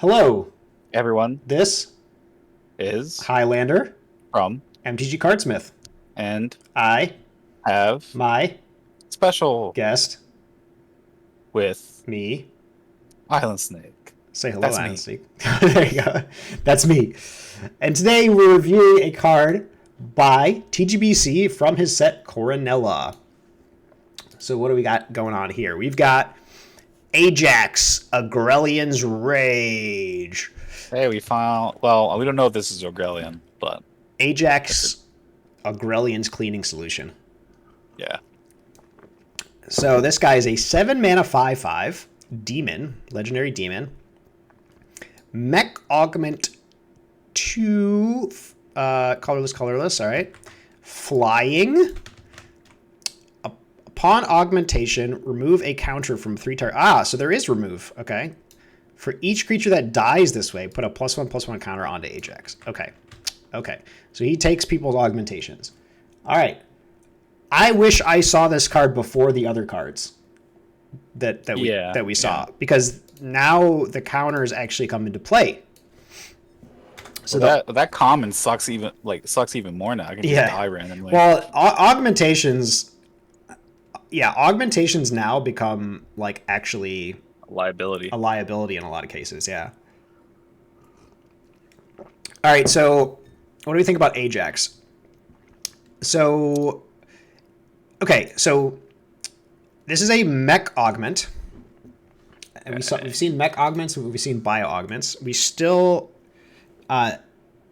Hello, Everyone this is Highlander, from MTG Cardsmith. and I, have my special guest, with me. Island Snake. Say hello, That's me. Anansi. There you go. That's me. And today we're reviewing a card by TGBC from his set Corrinella. So what do we got going on here? We've got Ajax, Agrellion's Rage. Hey, we found. Well, we don't know if this is Agrellion, but Ajax, Agrellion's cleaning solution. yeah. So this guy is a 7 mana 5/5 demon, legendary demon. Mech augment 2, colorless, all right. Flying. Upon augmentation, remove a counter from 3 targets. So there is remove, okay. For each creature that dies this way, put a +1/+1 counter onto Ajax. Okay. So he takes people's augmentations. All right. I wish I saw this card before the other cards that we saw, because now the counters actually come into play. So that common sucks even more now. I can just die randomly. Well, augmentations, augmentations now become like actually Liability. a liability in a lot of cases. Yeah. All right. So, what do we think about Ajax? So, okay. So, this is a mech augment. And we've seen mech augments, we've seen bio augments. We still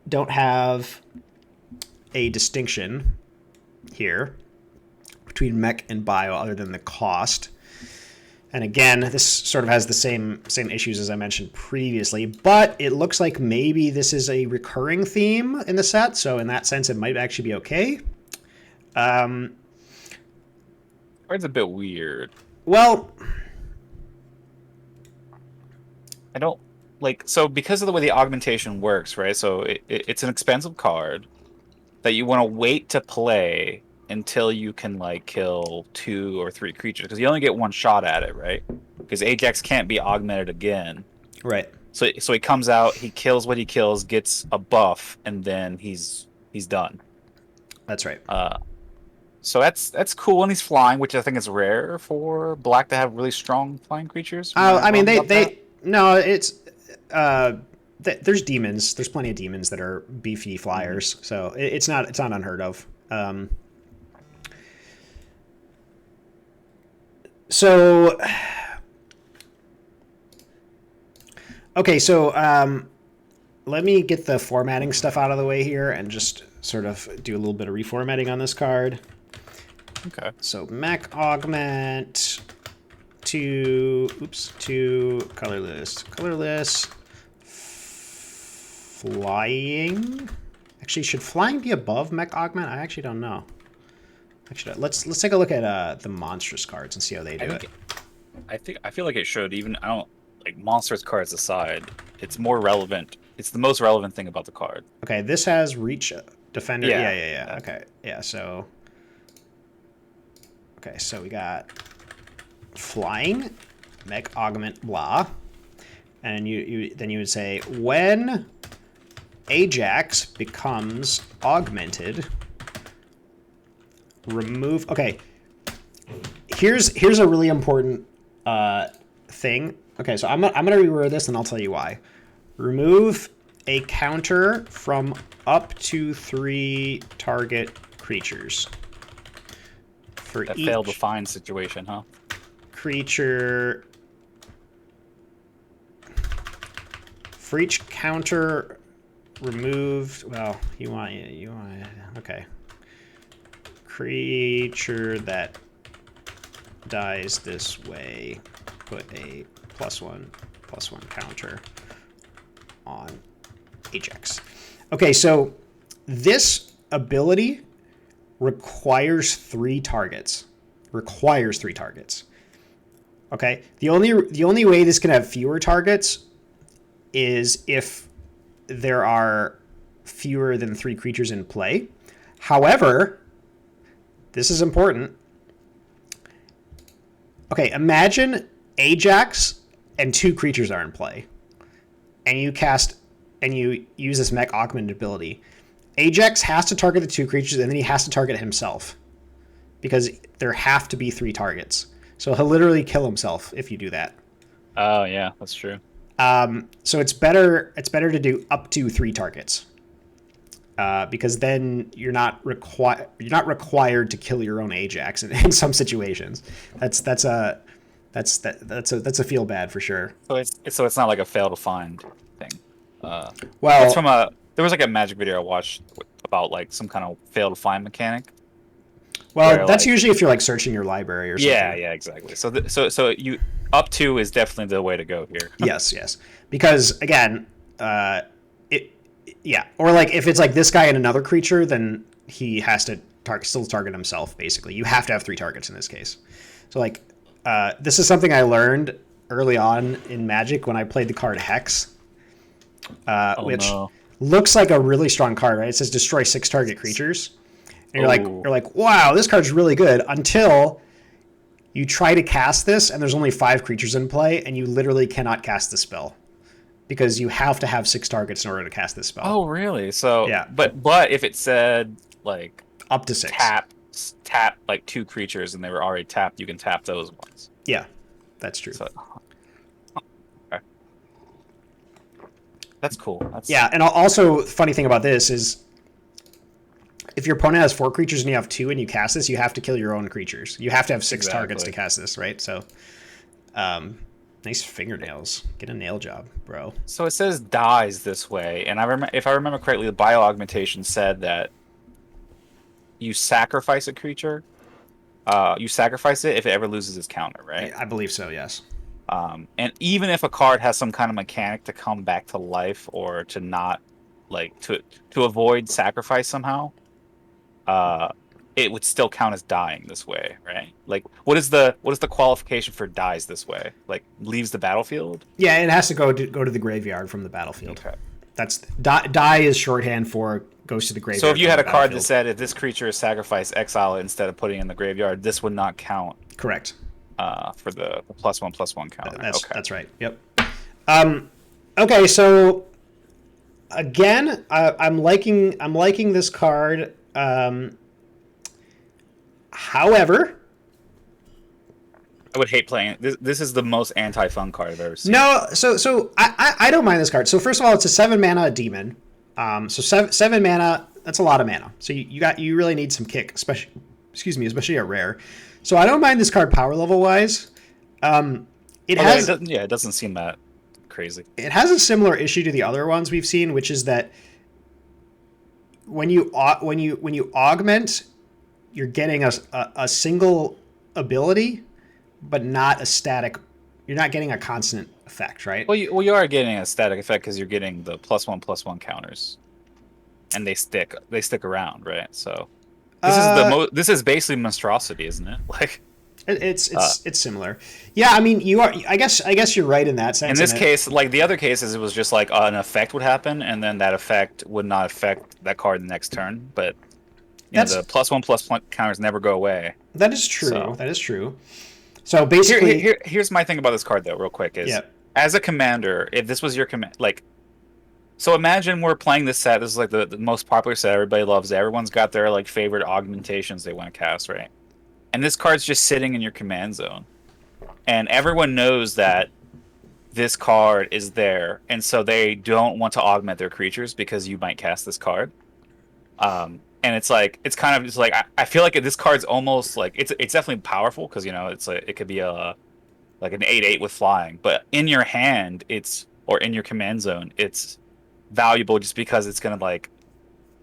don't have a distinction here between mech and bio other than the cost. And again, this sort of has the same issues as I mentioned previously, but it looks like maybe this is a recurring theme in the set, so in that sense it might actually be okay. It's a bit weird. Well, I don't so because of the way the augmentation works, right? So it's an expensive card that you want to wait to play until you can kill 2 or 3 creatures, because you only get one shot at it, right? Because Ajax can't be augmented again. right. So he comes out, he kills what he kills, gets a buff, and then he's done. That's right. So that's cool, and he's flying, which I think is rare for black to have really strong flying creatures. I mean, no, it's there's demons. There's plenty of demons that are beefy flyers, so it's not unheard of. So okay, so let me get the formatting stuff out of the way here and just sort of do a little bit of reformatting on this card. Okay. So mech augment to colorless, flying. Actually, should flying be above mech augment? I actually don't know. Actually, let's take a look at the monstrous cards and see how they do it. I feel like it should. Even I don't monstrous cards aside. It's more relevant. It's the most relevant thing about the card. Okay, this has reach defender. Yeah. Okay, yeah. So we got flying, mech augment, blah, and you would say when Ajax becomes augmented, remove. Okay, here's a really important thing. Okay, so I'm gonna reword this and I'll tell you why. Remove a counter from up to 3 target creatures. For that each failed to find situation, huh? Creature. For each counter removed. Well, you want okay. Creature that dies this way, put a +1/+1 counter on Ajax. Okay, so this ability requires 3 targets. Okay, the only way this can have fewer targets is if there are fewer than 3 creatures in play. However, this is important. Okay, imagine Ajax and 2 creatures are in play. and you use this mech augment ability, Ajax has to target the 2 creatures, and then he has to target himself, because there have to be 3 targets. So he'll literally kill himself if you do that. Oh yeah, that's true. So it's better to do up to 3 targets, because then you're not required to kill your own Ajax in some situations. That's a feel bad for sure. So it's not like a fail to find thing. Well, it's from there was like a Magic video I watched about like some kind of fail to find mechanic. Well, that's usually if you're like searching your library or something. Yeah, exactly. So you up to is definitely the way to go here. yes, because again, or like if it's like this guy and another creature, then he has to still target himself. Basically, you have to have 3 targets in this case. So like, this is something I learned early on in Magic when I played the card Hex, which looks like a really strong card, right? It says destroy 6 target creatures. And you're like, wow, this card's really good, until you try to cast this and there's only 5 creatures in play, and you literally cannot cast the spell because you have to have 6 targets in order to cast this spell. Oh, really? So yeah, but if it said like up to 6, tap like 2 creatures and they were already tapped, you can tap those ones. Yeah, that's true. So, okay. That's cool. Yeah, and also funny thing about this is, if your opponent has 4 creatures and you have 2 and you cast this, you have to kill your own creatures. You have to have 6 targets to cast this, right? So, nice fingernails. Get a nail job, bro. So it says dies this way, and if I remember correctly, the bio augmentation said that you sacrifice a creature. You sacrifice it if it ever loses its counter, right? I believe so, yes. And even if a card has some kind of mechanic to come back to life or to not, like to avoid sacrifice somehow, it would still count as dying this way, right? Like, what is the qualification for dies this way? Like, leaves the battlefield? Yeah, it has to go to the graveyard from the battlefield. Okay. That's die is shorthand for goes to the graveyard. So if you had a card that said if this creature is sacrificed, exile it instead of putting it in the graveyard, this would not count. Correct. For the +1/+1 counter. That's right. Yep. Okay, so again, I'm liking this card. However, I would hate playing it. This is the most anti-fun card I've ever seen. No, so I don't mind this card. So first of all, it's a 7 mana demon. So seven mana, that's a lot of mana. So you really need some kick, especially a rare. So I don't mind this card power level wise. It doesn't seem that crazy. It has a similar issue to the other ones we've seen, which is that when you augment, you're getting a single ability, but not a static. You're not getting a constant effect, right? Well, you are getting a static effect because you're getting the +1/+1 counters, and they stick around, right? So this is basically monstrosity, isn't it? Like it's similar. Yeah, I mean you are. I guess you're right in that sense. In this case, like the other cases, it was just like an effect would happen, and then that effect would not affect that card the next turn, but. The +1/+1 counters never go away. That is true. That is true. So basically, here's my thing about this card, though, real quick. As a commander, if this was your command, so imagine we're playing this set. This is like the most popular set. Everybody loves it. Everyone's got their like favorite augmentations they want to cast, right? And this card's just sitting in your command zone, and everyone knows that this card is there, and so they don't want to augment their creatures because you might cast this card. And it's kind of just like I feel like this card's almost like it's definitely powerful because it could be like an 8/8 with flying, but in your hand or in your command zone it's valuable just because it's gonna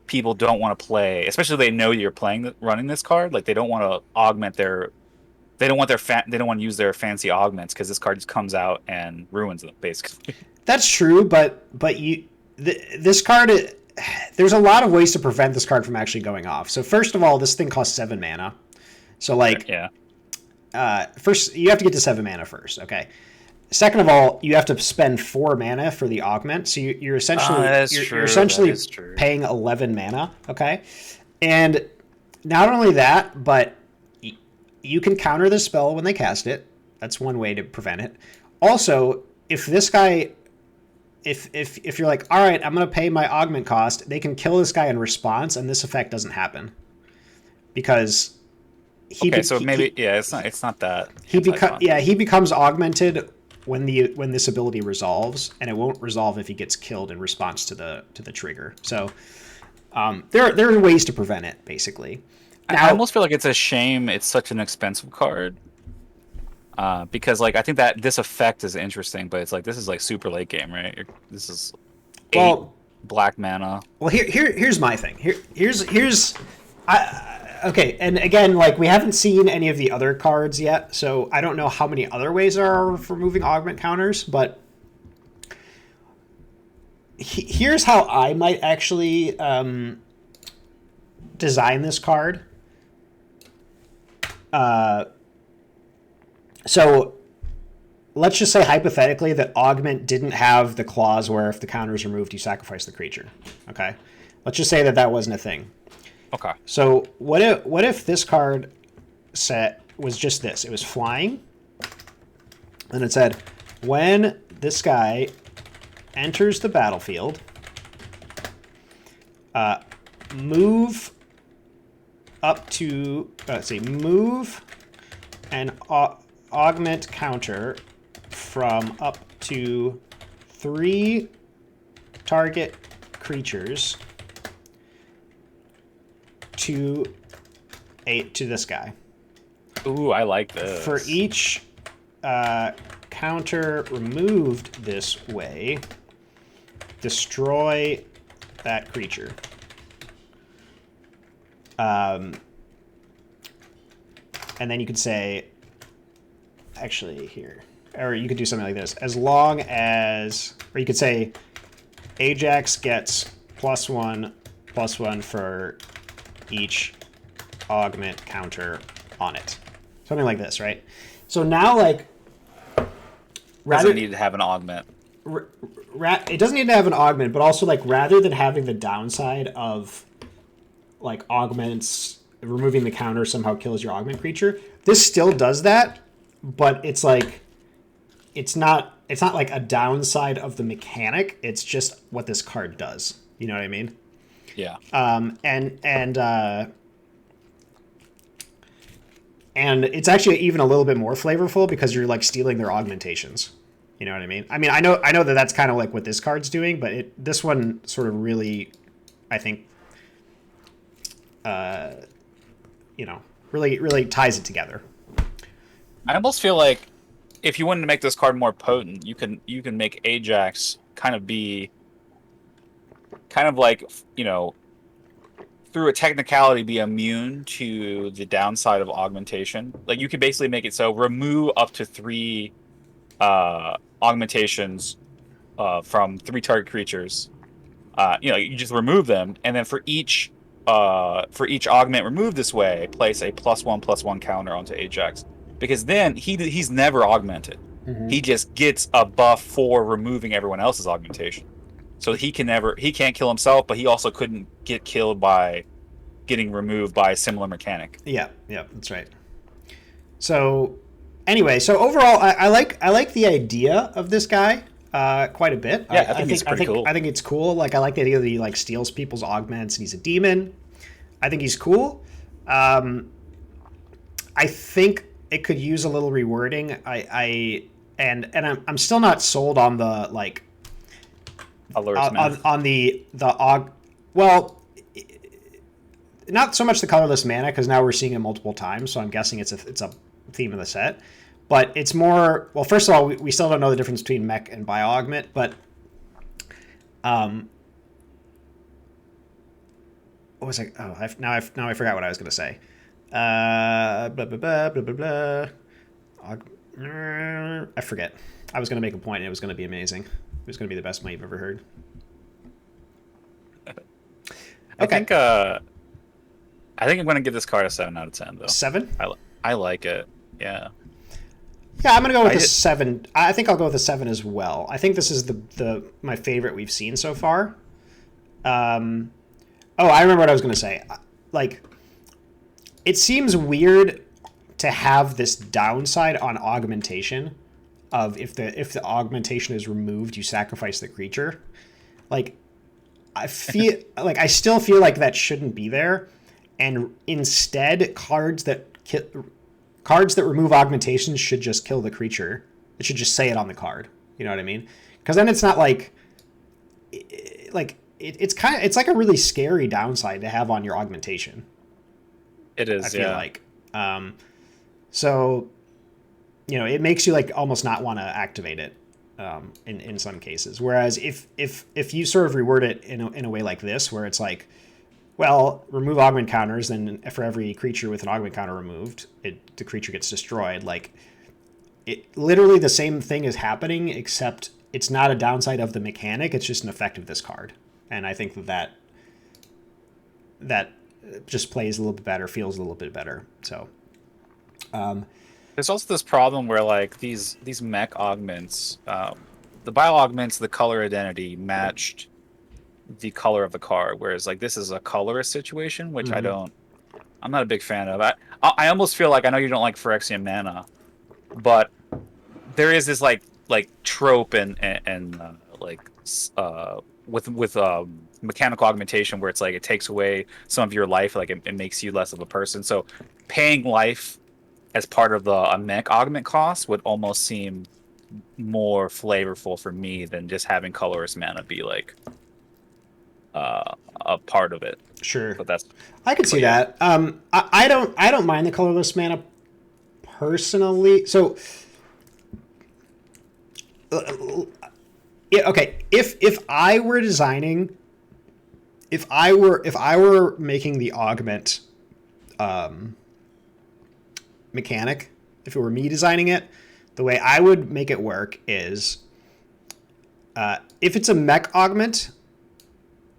people don't want to play, especially if they know you're running this card, like they don't want to augment they don't want to use their fancy augments because this card just comes out and ruins them basically. That's true, but this card. There's a lot of ways to prevent this card from actually going off. So first of all, this thing costs 7 mana. So first you have to get to 7 mana first. Okay. Second of all, you have to spend 4 mana for the augment. So you're essentially paying 11 mana. Okay. And not only that, but you can counter the spell when they cast it. That's one way to prevent it. Also, if this guy if you're like, all right, I'm gonna pay my augment cost, they can kill this guy in response, and this effect doesn't happen because Okay, so maybe it's not that he anti-fun. he becomes augmented when this ability resolves, and it won't resolve if he gets killed in response to the trigger. So there are ways to prevent it, basically. Now, I almost feel like it's a shame it's such an expensive card. Because like I think that this effect is interesting, but it's like this is like super late game, right? This is 8 black mana. Well, here's my thing. Okay, and again, like we haven't seen any of the other cards yet, so I don't know how many other ways there are for moving augment counters, but here's how I might actually design this card. So let's just say hypothetically that augment didn't have the clause where if the counter is removed, you sacrifice the creature. Okay, let's just say that wasn't a thing. Okay. So what if this card set was just this? It was flying, and it said, when this guy enters the battlefield, move up to move and augment counter from up to 3 target creatures to this guy. Ooh, I like this. For each counter removed this way, destroy that creature. And then you could say, actually here, or you could do something like this. As long as, or you could say, Ajax gets +1/+1 for each augment counter on it. Something like this, right? So now, like, doesn't need to have an augment. It doesn't need to have an augment, but also, like, rather than having the downside of, like, augments, removing the counter somehow kills your augment creature, this still does that, but it's like, it's not like a downside of the mechanic. It's just what this card does. You know what I mean? Yeah. And it's actually even a little bit more flavorful because you're like stealing their augmentations. You know what I mean? I mean, I know that that's kind of like what this card's doing, but this one sort of really, I think, really ties it together. I almost feel like if you wanted to make this card more potent, you can make Ajax kind of like, through a technicality be immune to the downside of augmentation. Like you could basically make it so remove up to 3 augmentations from 3 target creatures. You just remove them, and then for each augment removed this way, place a +1/+1 counter onto Ajax. Because then he's never augmented. Mm-hmm. He just gets a buff for removing everyone else's augmentation. So he can't kill himself, but he also couldn't get killed by getting removed by a similar mechanic. Yeah, that's right. So anyway, so overall, I like the idea of this guy quite a bit. Yeah, I think it's pretty cool. I think it's cool. Like I like the idea that he like steals people's augments and he's a demon. I think he's cool. I think it could use a little rewording. I'm still not sold on the like on the well, not so much the colorless mana because now we're seeing it multiple times, so I'm guessing it's a theme of the set. But it's more, well, first of all, we still don't know the difference between mech and bio-augment, but what was I? Oh, now I forgot what I was going to say. Blah blah blah blah blah blah. I forget. I was going to make a point, and it was going to be amazing. It was going to be the best one you've ever heard. Okay. I think I'm going to give this card a 7 out of 10, though. 7? I like it. Yeah. Yeah, I'm going to go with a 7. I think I'll go with a 7 as well. I think this is my favorite we've seen so far. I remember what I was going to say. Like, it seems weird to have this downside on augmentation of if the augmentation is removed, you sacrifice the creature. Like, I still feel like that shouldn't be there, and instead cards that remove augmentations should just kill the creature. It should just say it on the card. You know what I mean? Because then it's not like it's like a really scary downside to have on your augmentation. It is. I feel like. So, you know, it makes you like almost not want to activate it in some cases. Whereas if you sort of reword it in a way like this, where it's like, well, remove augment counters, then for every creature with an augment counter removed, the creature gets destroyed. Like, it literally the same thing is happening, except it's not a downside of the mechanic. It's just an effect of this card, and I think that just plays a little bit better, feels a little bit better. So. There's also this problem where like these mech augments, the bio augments, the color identity matched the color of the card, whereas like this is a colorless situation, which I'm not a big fan of. I almost feel like, I know you don't like Phyrexian mana, but there is this like trope and with mechanical augmentation where it's like it takes away some of your life, like it makes you less of a person. So paying life as part of a mech augment cost would almost seem more flavorful for me than just having colorless mana be like a part of it. Sure, but I could see that. I don't mind the colorless mana personally. So, yeah, okay. If I were designing, if I were making the augment mechanic, if it were me designing it, the way I would make it work is, if it's a mech augment,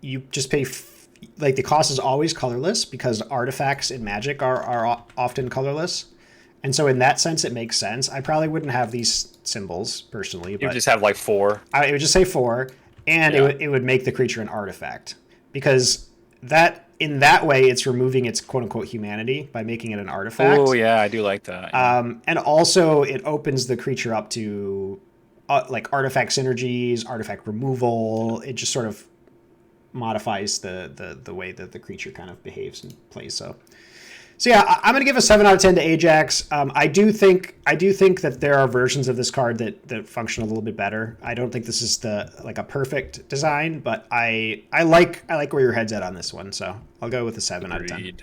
you just pay like the cost is always colorless because artifacts in Magic are often colorless, and so in that sense it makes sense. I probably wouldn't have these symbols personally, but you just have like 4. It would just say 4, and it would make the creature an artifact, because that in that way it's removing its quote unquote humanity by making it an artifact. Oh yeah, I do like that. Yeah. And also it opens the creature up to like artifact synergies, artifact removal. It just sort of modifies the way that the creature kind of behaves and plays. So yeah, I'm going to give a 7 out of 10 to Ajax. I do think that there are versions of this card that function a little bit better. I don't think this is a perfect design, but I like where your head's at on this one. So I'll go with a 7 out of 10.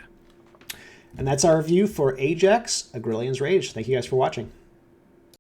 And that's our review for Ajax, Agrellion's Rage. Thank you guys for watching.